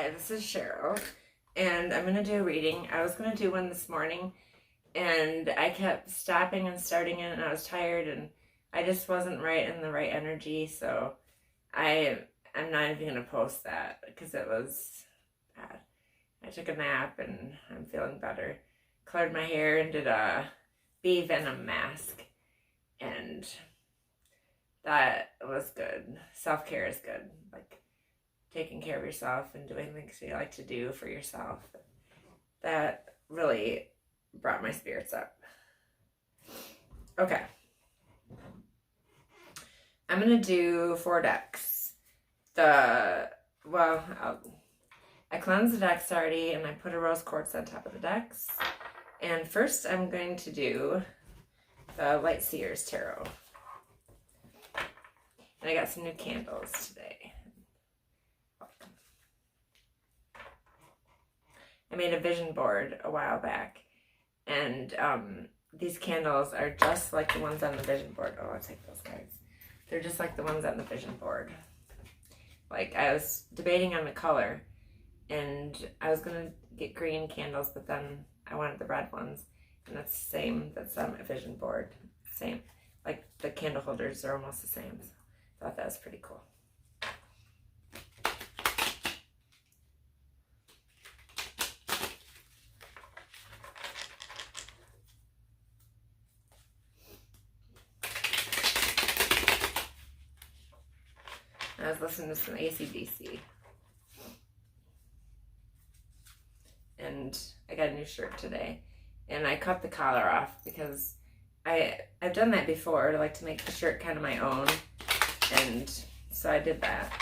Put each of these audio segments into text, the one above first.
Hi, this is Cheryl, and I'm going to do a reading. I was going to do one this morning, and I kept stopping and starting it, and I was tired, and I just wasn't right in the right energy, so I'm not even going to post that because it was bad. I took a nap, and I'm feeling better. Colored my hair and did a bee venom mask, and that was good. Self-care is good. Like, taking care of yourself and doing things you like to do for yourself. That really brought my spirits up. Okay. I'm going to do 4 decks. I cleansed the decks already and I put a rose quartz on top of the decks. And first I'm going to do the Light Seers Tarot. And I got some new candles today. I made a vision board a while back, and these candles are just like the ones on the vision board. Oh, I'll take those cards. They're just like the ones on the vision board. Like, I was debating on the color, and I was going to get green candles, but then I wanted the red ones, and that's the same that's on my vision board. Same. Like, the candle holders are almost the same, so I thought that was pretty cool. I was listening to some AC/DC. And I got a new shirt today. And I cut the collar off because I've done that before, like to make the shirt kind of my own. And so I did that.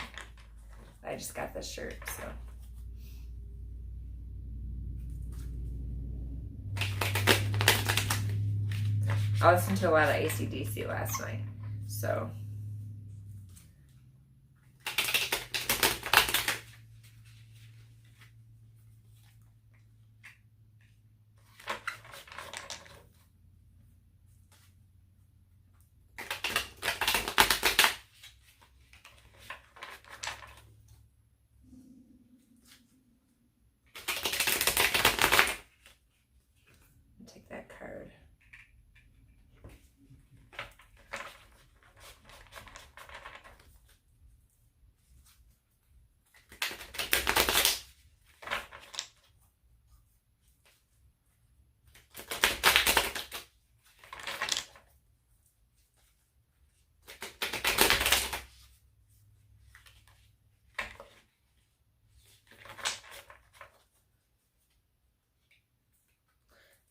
I just got this shirt, so. I listened to a lot of AC/DC last night, so. Take that card.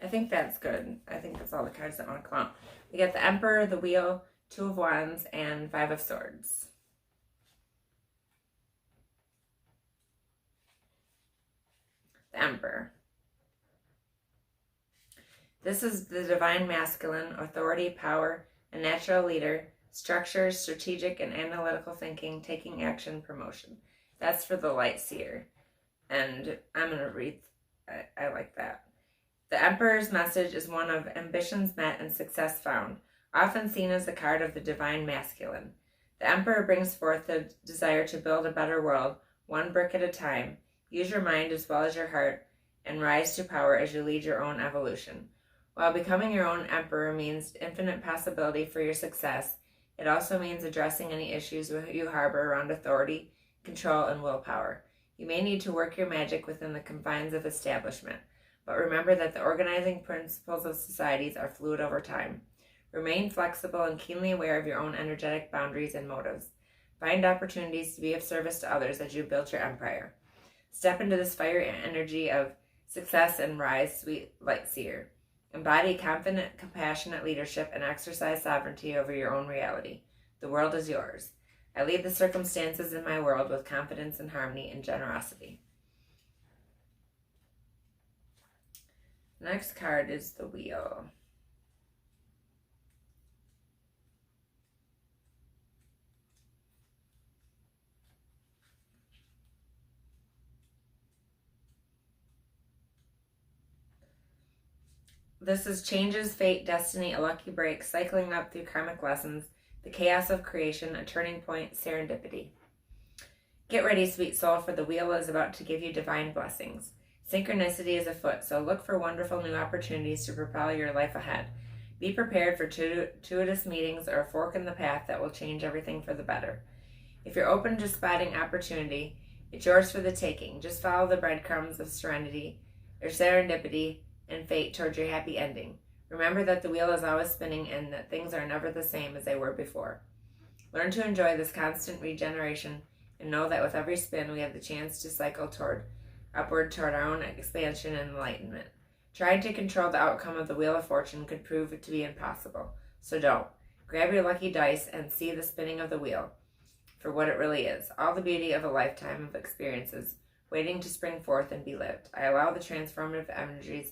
I think that's good. I think that's all the cards that want to come out. We got the Emperor, the Wheel, 2 of Wands, and 5 of Swords. The Emperor. This is the divine masculine, authority, power, a natural leader, structure, strategic and analytical thinking, taking action, promotion. That's for the Light Seer. And I'm going to read, I like that. The Emperor's message is one of ambitions met and success found, often seen as the card of the divine masculine. The Emperor brings forth the desire to build a better world, one brick at a time. Use your mind as well as your heart, and rise to power as you lead your own evolution. While becoming your own emperor means infinite possibility for your success, it also means addressing any issues you harbor around authority, control, and willpower. You may need to work your magic within the confines of establishment. But remember that the organizing principles of societies are fluid over time. Remain flexible and keenly aware of your own energetic boundaries and motives. Find opportunities to be of service to others as you build your empire. Step into this fire energy of success and rise, sweet Light Seer. Embody confident, compassionate leadership and exercise sovereignty over your own reality. The world is yours. I lead the circumstances in my world with confidence and harmony and generosity. Next card is the Wheel. This is changes, fate, destiny, a lucky break, cycling up through karmic lessons, the chaos of creation, a turning point, serendipity. Get ready, sweet soul, for the wheel is about to give you divine blessings. Synchronicity is afoot, so look for wonderful new opportunities to propel your life ahead. Be prepared for fortuitous meetings or a fork in the path that will change everything for the better. If you're open to spotting opportunity, it's yours for the taking. Just follow the breadcrumbs of serenity or serendipity and fate toward your happy ending. Remember that the wheel is always spinning and that things are never the same as they were before. Learn to enjoy this constant regeneration and know that with every spin we have the chance to cycle upward toward our own expansion and enlightenment. Trying to control the outcome of the Wheel of Fortune could prove to be impossible, so don't. Grab your lucky dice and see the spinning of the wheel for what it really is, all the beauty of a lifetime of experiences waiting to spring forth and be lived. I allow the transformative energies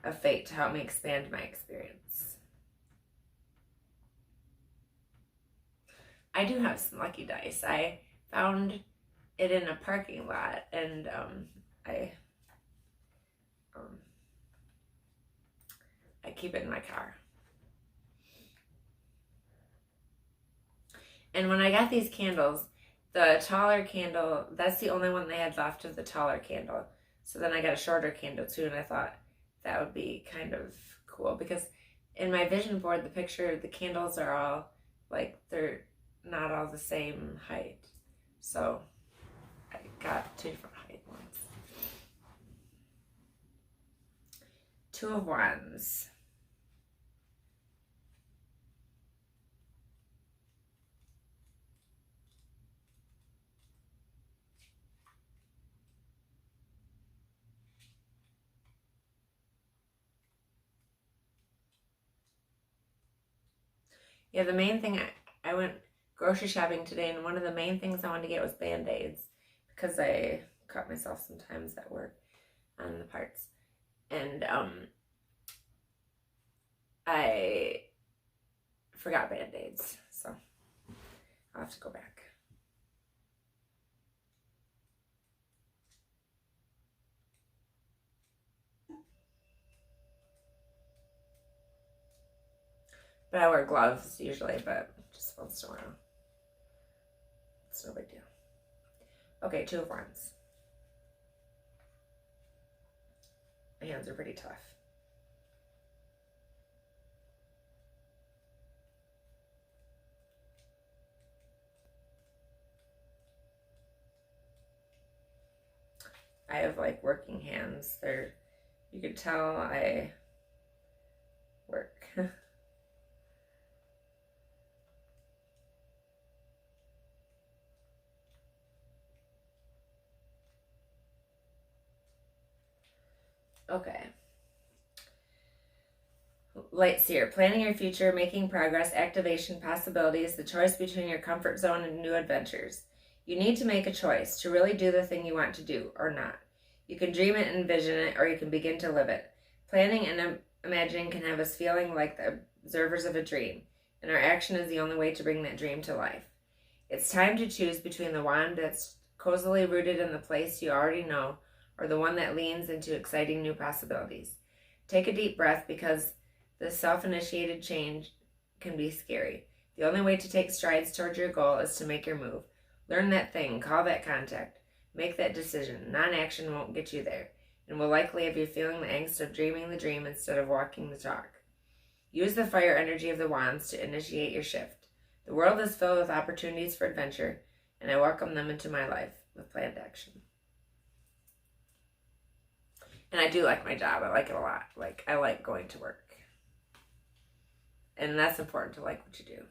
of fate to help me expand my experience. I do have some lucky dice. I found it in a parking lot, and I keep it in my car. And when I got these candles, the taller candle, that's the only one they had left of the taller candle. So then I got a shorter candle too, and I thought that would be kind of cool because in my vision board, the picture, the candles are all like, they're not all the same height. So I got 2 different height ones. 2 of Wands. Yeah, the main thing, I went grocery shopping today, and one of the main things I wanted to get was Band-Aids because I cut myself sometimes at work on the parts. And I forgot Band-Aids, so I'll have to go back. But I wear gloves usually, but just once in a while. It's no big deal. Okay, 2 of Wands. My hands are pretty tough. I have like working hands. You could tell I work. Okay. Light Seer, planning your future, making progress, activation, possibilities, the choice between your comfort zone and new adventures. You need to make a choice to really do the thing you want to do or not. You can dream it and envision it, or you can begin to live it. Planning and imagining can have us feeling like the observers of a dream, and our action is the only way to bring that dream to life. It's time to choose between the wand that's cozily rooted in the place you already know, or the one that leans into exciting new possibilities. Take a deep breath because the self-initiated change can be scary. The only way to take strides towards your goal is to make your move. Learn that thing, call that contact, make that decision. Non-action won't get you there, and will likely have you feeling the angst of dreaming the dream instead of walking the talk. Use the fire energy of the wands to initiate your shift. The world is filled with opportunities for adventure, and I welcome them into my life with planned action. And I do like my job. I like it a lot. Like, I like going to work. And that's important to like what you do.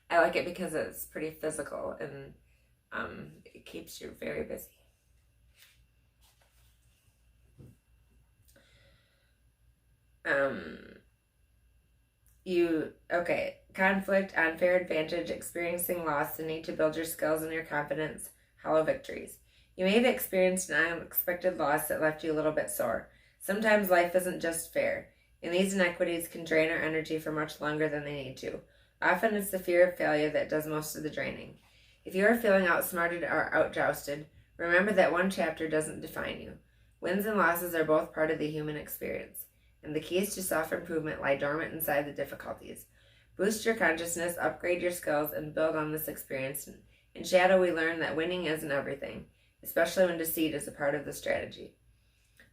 I like it because it's pretty physical and it keeps you very busy. Conflict, unfair advantage, experiencing loss, the need to build your skills and your confidence, hollow victories. You may have experienced an unexpected loss that left you a little bit sore. Sometimes life isn't just fair, and these inequities can drain our energy for much longer than they need to. Often it's the fear of failure that does most of the draining. If you are feeling outsmarted or outjousted, remember that one chapter doesn't define you. Wins and losses are both part of the human experience, and the keys to self-improvement lie dormant inside the difficulties. Boost your consciousness, upgrade your skills, and build on this experience. In Shadow, we learn that winning isn't everything, especially when deceit is a part of the strategy.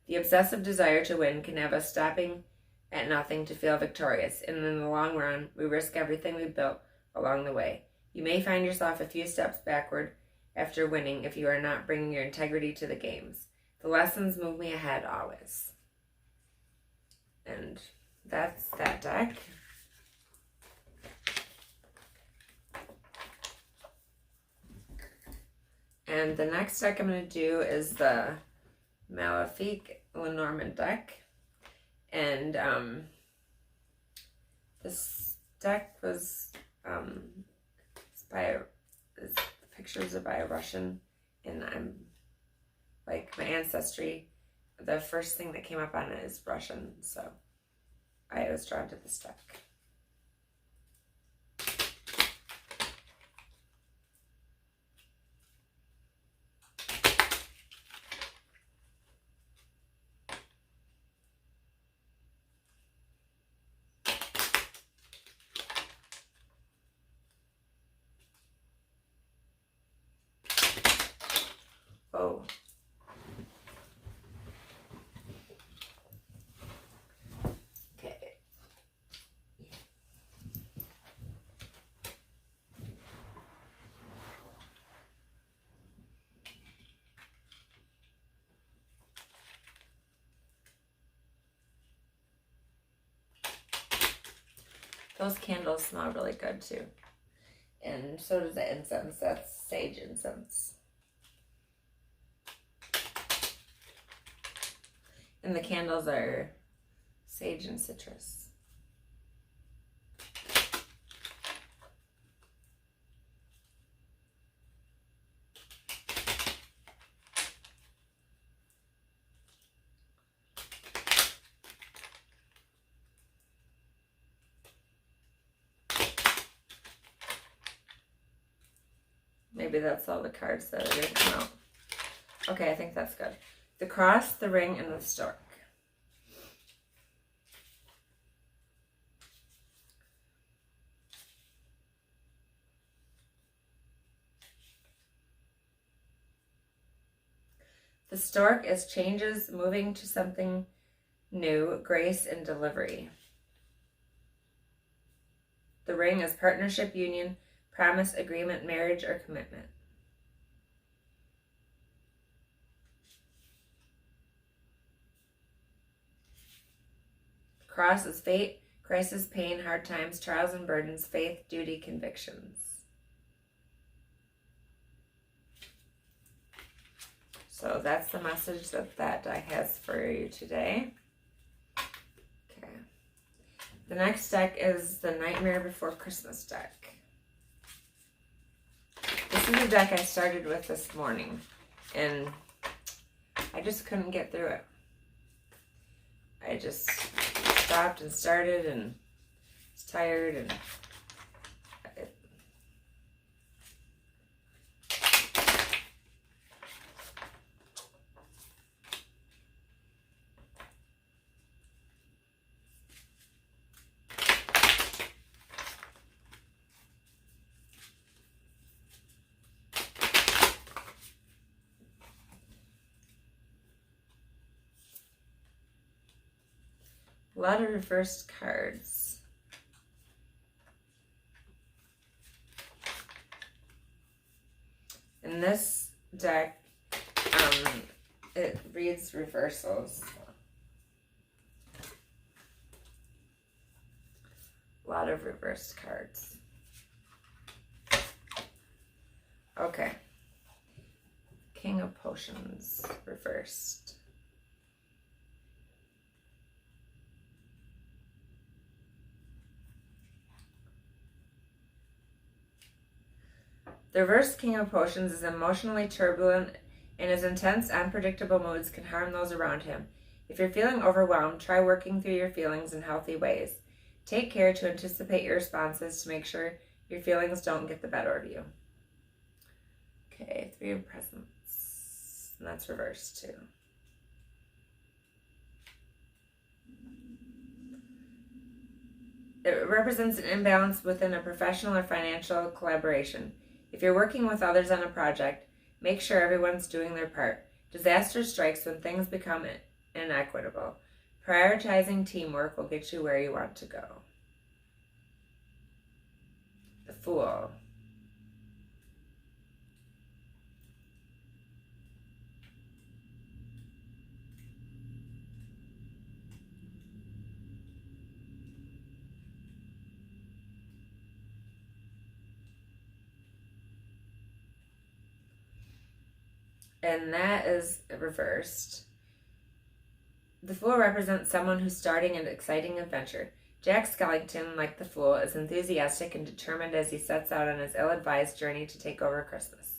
The obsessive desire to win can have us stopping at nothing to feel victorious, and in the long run, we risk everything we built along the way. You may find yourself a few steps backward after winning if you are not bringing your integrity to the games. The lessons move me ahead always. And that's that deck. And the next deck I'm going to do is the Malefic Lenormand deck. And this deck was the pictures are by a Russian, and I'm like my ancestry. The first thing that came up on it is Russian, so I was drawn to this deck. Oh. Okay. Those candles smell really good too. And so does the incense. That's sage incense. And the candles are sage and citrus. Maybe that's all the cards that are going to come out. Okay, I think that's good. The cross, the ring, and the stork. The stork is changes, moving to something new, grace, and delivery. The ring is partnership, union, promise, agreement, marriage, or commitment. Cross is fate, crisis, pain, hard times, trials and burdens, faith, duty, convictions. So that's the message that deck has for you today. Okay. The next deck is the Nightmare Before Christmas deck. This is a deck I started with this morning, and I just couldn't get through it. I just stopped and started and was tired, and a lot of reversed cards. In this deck, it reads reversals. A lot of reversed cards. Okay. King of Potions, reversed. The reverse King of Potions is emotionally turbulent, and his intense, unpredictable moods can harm those around him. If you're feeling overwhelmed, try working through your feelings in healthy ways. Take care to anticipate your responses to make sure your feelings don't get the better of you. Okay, Three of Presents. And that's reversed too. It represents an imbalance within a professional or financial collaboration. If you're working with others on a project, make sure everyone's doing their part. Disaster strikes when things become inequitable. Prioritizing teamwork will get you where you want to go. The Fool. And that is reversed. The Fool represents someone who's starting an exciting adventure. Jack Skellington, like the Fool, is enthusiastic and determined as he sets out on his ill-advised journey to take over Christmas.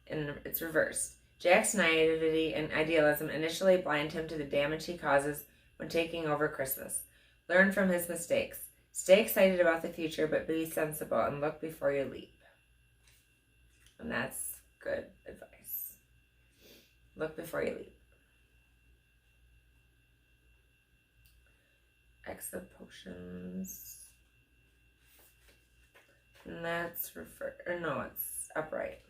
And it's reversed. Jack's naivety and idealism initially blind him to the damage he causes when taking over Christmas. Learn from his mistakes. Stay excited about the future, but be sensible and look before you leap. And that's good advice. Look before you leap. X of Potions. And that's it's upright.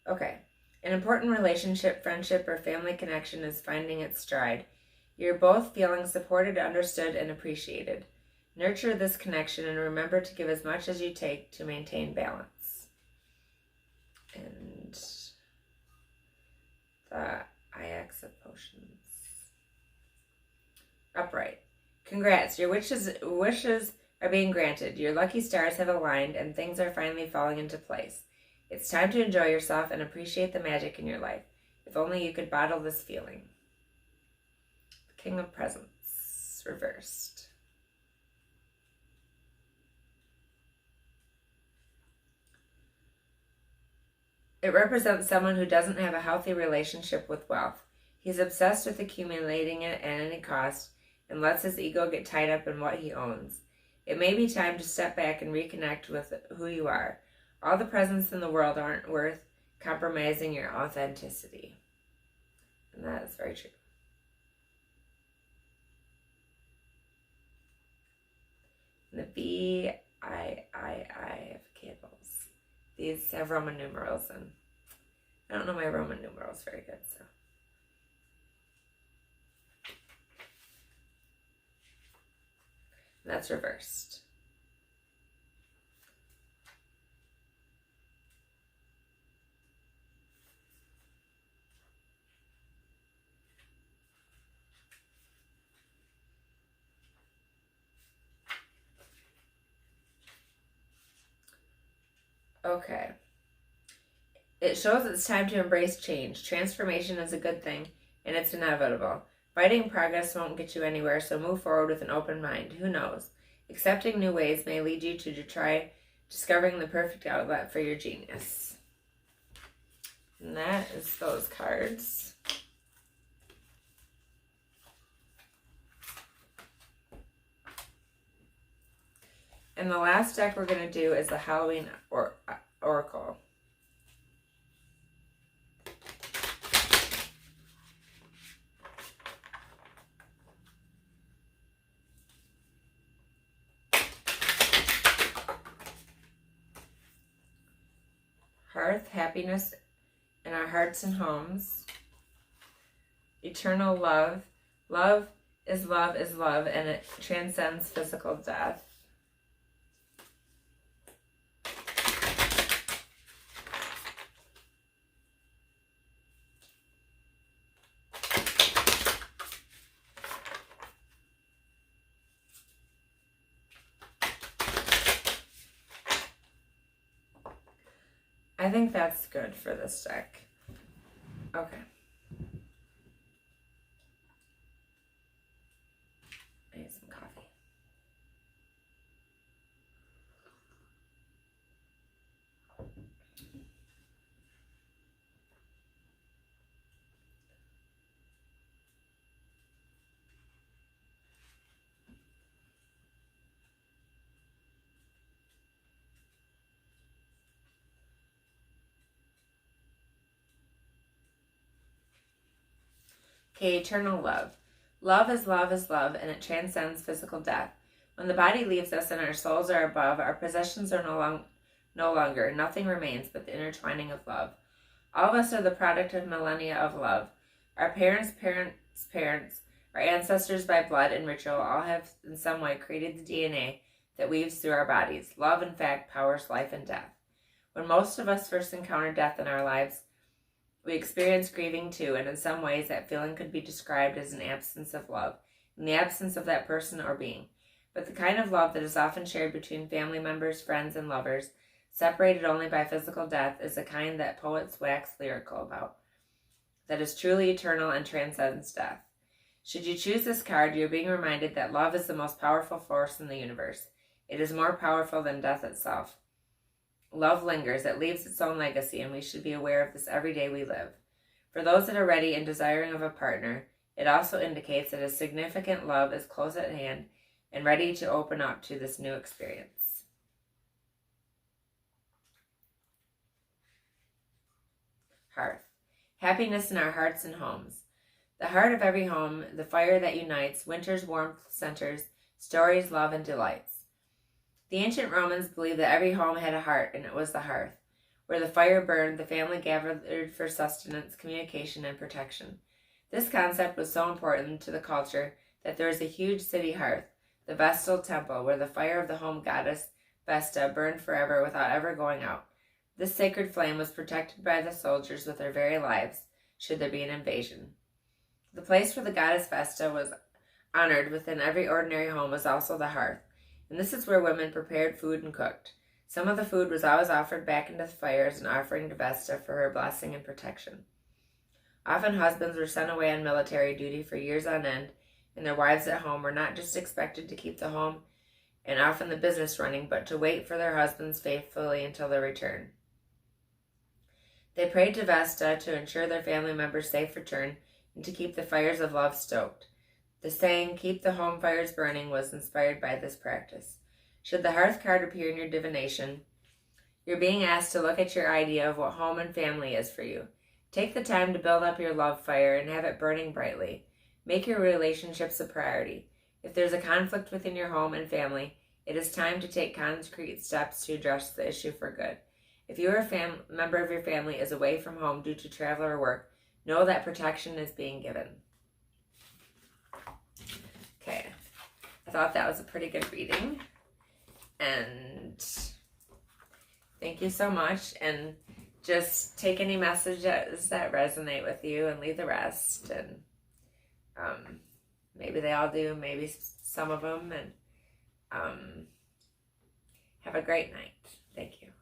Okay. An important relationship, friendship, or family connection is finding its stride. You're both feeling supported, understood, and appreciated. Nurture this connection and remember to give as much as you take to maintain balance. And the IX of Potions. Upright. Congrats, your wishes are being granted. Your lucky stars have aligned and things are finally falling into place. It's time to enjoy yourself and appreciate the magic in your life. If only you could bottle this feeling. The King of Presents, reversed. It represents someone who doesn't have a healthy relationship with wealth. He's obsessed with accumulating it at any cost and lets his ego get tied up in what he owns. It may be time to step back and reconnect with who you are. All the presents in the world aren't worth compromising your authenticity. And that is very true. And the VIII of Candles. These have Roman numerals, and I don't know my Roman numerals very good, so. And that's reversed. Okay. It shows it's time to embrace change. Transformation is a good thing, and it's inevitable. Fighting progress won't get you anywhere, so move forward with an open mind. Who knows? Accepting new ways may lead you to try discovering the perfect outlet for your genius. And that is those cards. And the last deck we're going to do is the Halloween Oracle. Hearth, happiness in our hearts and homes. Eternal love. Love is love is love, and it transcends physical death. I think that's good for this deck. Okay. I need some coffee. Okay, eternal love. Love is love is love, and it transcends physical death. When the body leaves us and our souls are above, our possessions are no longer. Nothing remains but the intertwining of love. All of us are the product of millennia of love. Our parents, our ancestors by blood and ritual all have in some way created the DNA that weaves through our bodies. Love, in fact, powers life and death. When most of us first encounter death in our lives, we experience grieving too, and in some ways that feeling could be described as an absence of love, in the absence of that person or being. But the kind of love that is often shared between family members, friends, and lovers, separated only by physical death, is the kind that poets wax lyrical about, that is truly eternal and transcends death. Should you choose this card, you are being reminded that love is the most powerful force in the universe. It is more powerful than death itself. Love lingers, it leaves its own legacy, and we should be aware of this every day we live. For those that are ready and desiring of a partner, it also indicates that a significant love is close at hand and ready to open up to this new experience. Hearth. Happiness in our hearts and homes. The heart of every home, the fire that unites, winter's warmth centers, stories, love, and delights. The ancient Romans believed that every home had a heart, and it was the hearth. Where the fire burned, the family gathered for sustenance, communication, and protection. This concept was so important to the culture that there was a huge city hearth, the Vestal Temple, where the fire of the home goddess Vesta burned forever without ever going out. This sacred flame was protected by the soldiers with their very lives, should there be an invasion. The place where the goddess Vesta was honored within every ordinary home was also the hearth, and this is where women prepared food and cooked. Some of the food was always offered back into the fire as an offering to Vesta for her blessing and protection. Often husbands were sent away on military duty for years on end, and their wives at home were not just expected to keep the home and often the business running, but to wait for their husbands faithfully until their return. They prayed to Vesta to ensure their family members' safe return and to keep the fires of love stoked. The saying, "Keep the home fires burning," was inspired by this practice. Should the hearth card appear in your divination, you're being asked to look at your idea of what home and family is for you. Take the time to build up your love fire and have it burning brightly. Make your relationships a priority. If there's a conflict within your home and family, it is time to take concrete steps to address the issue for good. If you or a member of your family is away from home due to travel or work, know that protection is being given. Okay, I thought that was a pretty good reading, and thank you so much, and just take any messages that resonate with you and leave the rest, and maybe they all do, maybe some of them, and have a great night. Thank you.